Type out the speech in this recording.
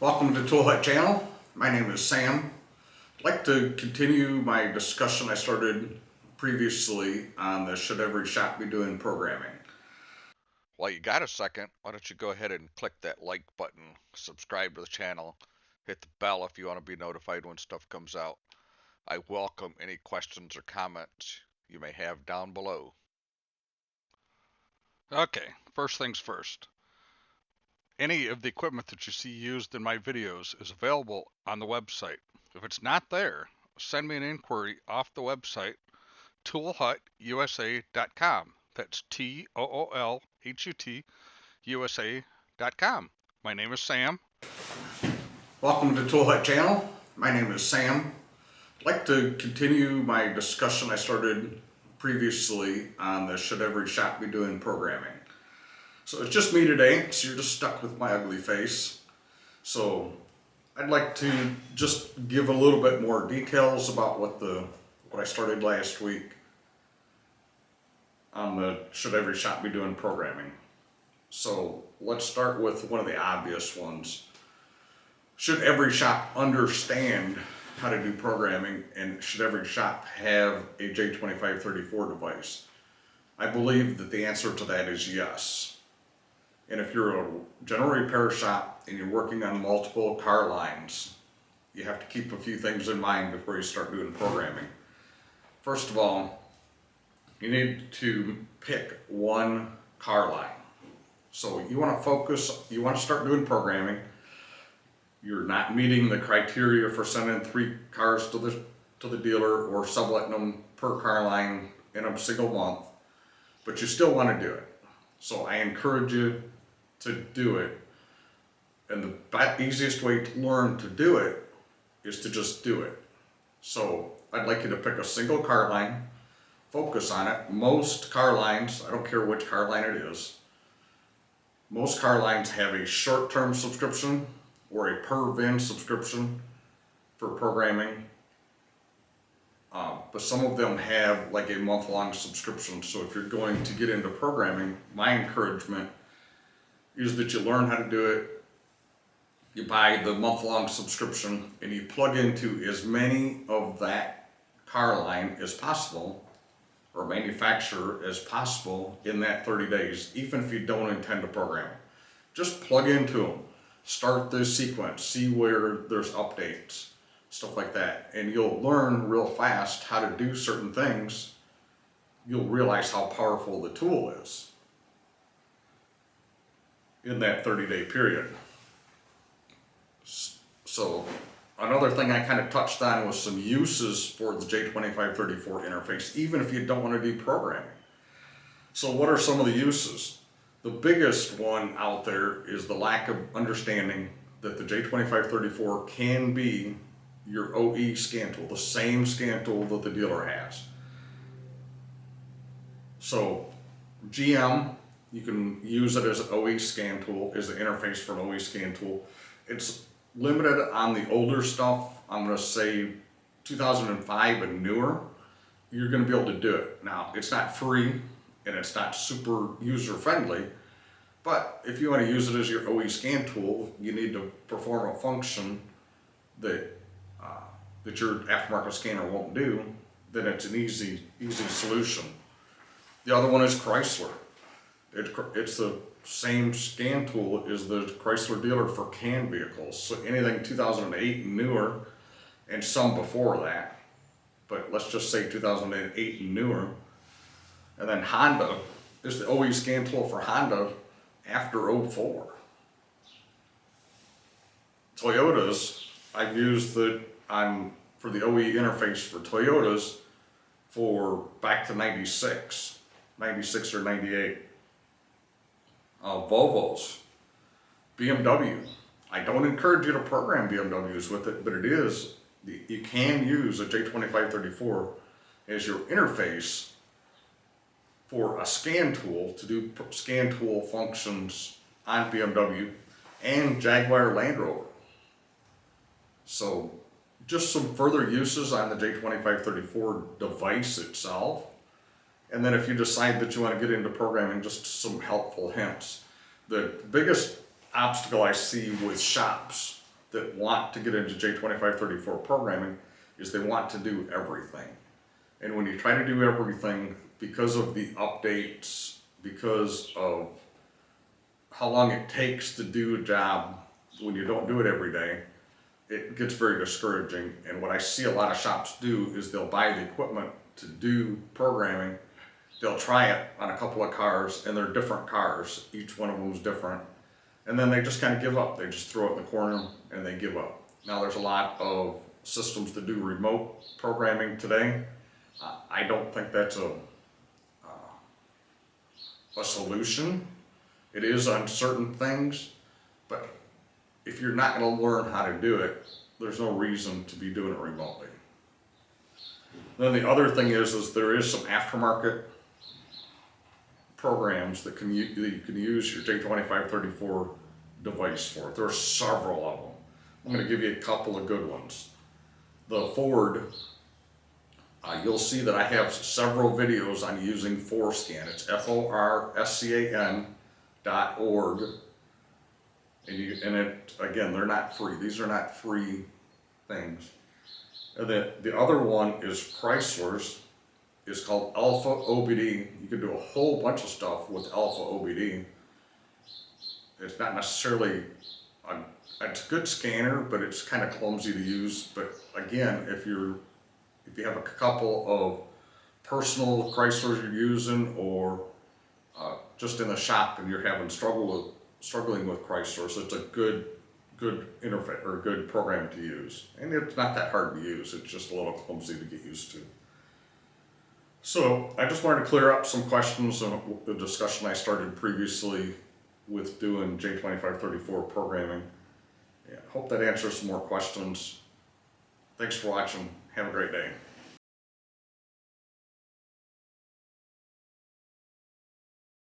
Welcome to Tool Hut channel. My name is Sam. I'd like to continue my discussion I started previously on the should every shop be doing programming. While you got a second, why don't you go ahead and click that like button, subscribe to the channel, hit the bell if you want to be notified when stuff comes out. I welcome any questions or comments you may have down below. Okay, first things first. Any of the equipment that you see used in my videos is available on the website. If it's not there, send me an inquiry off the website, toolhutusa.com. That's TOOLHUT USA.com. My name is Sam. Welcome to Tool Hut channel. My name is Sam. I'd like to continue my discussion I started previously on the should every shop be doing programming. So it's just me today, so you're just stuck with my ugly face. So I'd like to just give a little bit more details about what I started last week on the should every shop be doing programming. So let's start with one of the obvious ones. Should every shop understand how to do programming, and should every shop have a J2534 device? I believe that the answer to that is yes. And if you're a general repair shop and you're working on multiple car lines, you have to keep a few things in mind before you start doing programming. First of all, you need to pick one car line. So you want to start doing programming. You're not meeting the criteria for sending 3 cars to the dealer or subletting them per car line in a single month, but you still want to do it. So I encourage you to do it. And the easiest way to learn to do it is to just do it. So I'd like you to pick a single car line, focus on it. Most car lines, I don't care which car line it is, most car lines have a short-term subscription or a per VIN subscription for programming. But some of them have like a month-long subscription. So if you're going to get into programming, my encouragement is that you learn how to do it. You buy the month-long subscription and you plug into as many of that car line as possible, or manufacturer as possible, in that 30 days, even if you don't intend to program. Just plug into them. Start the sequence, see where there's updates, stuff like that, and you'll learn real fast how to do certain things. You'll realize how powerful the tool is in that 30-day period. So another thing I kind of touched on was some uses for the J2534 interface, even if you don't want to do programming. So what are some of the uses? The biggest one out there is the lack of understanding that the J2534 can be your OE scan tool, the same scan tool that the dealer has. So GM, you can use it as an OE scan tool, as the interface for an OE scan tool. It's limited on the older stuff. I'm going to say 2005 and newer. You're going to be able to do it. Now, it's not free and it's not super user friendly, but if you want to use it as your OE scan tool, you need to perform a function that your aftermarket scanner won't do, then it's an easy solution. The other one is Chrysler. It's the same scan tool as the Chrysler dealer for CAN vehicles. So anything 2008 and newer, and some before that, but let's just say 2008 and newer. And then Honda is the OE scan tool for Honda after 04. Toyotas, I've used for the OE interface for Toyotas for back to 96 or 98. Volvos, BMW. I don't encourage you to program BMWs with it, but you can use a J2534 as your interface for a scan tool to do scan tool functions on BMW and Jaguar Land Rover. So just some further uses on the J2534 device itself. And then if you decide that you want to get into programming, just some helpful hints. The biggest obstacle I see with shops that want to get into J2534 programming is they want to do everything. And when you try to do everything, because of the updates, because of how long it takes to do a job when you don't do it every day, it gets very discouraging. And what I see a lot of shops do is they'll buy the equipment to do programming. They'll try it on a couple of cars, and they're different cars. Each one of them is different. And then they just kind of give up. They just throw it in the corner and they give up. Now there's a lot of systems that do remote programming today. I don't think that's a solution. It is on certain things, but if you're not going to learn how to do it, there's no reason to be doing it remotely. Then the other thing is there is some aftermarket programs that you can use your J2534 device for. There are several of them. I'm going to give you a couple of good ones. The Ford, you'll see that I have several videos on using FORSCAN. It's FORSCAN.org. And it, again, they're not free. These are not free things. And the other one is Chrysler's. It's called Alpha OBD. You can do a whole bunch of stuff with Alpha OBD. It's not necessarily it's a good scanner, but it's kind of clumsy to use. But again, if you have a couple of personal Chryslers you're using, or just in the shop and you're having struggling with Chryslers, it's a good interface or a good program to use. And it's not that hard to use. It's just a little clumsy to get used to. So I just wanted to clear up some questions on the discussion I started previously with doing J2534 programming. Yeah, hope that answers some more questions. Thanks for watching. Have a great day.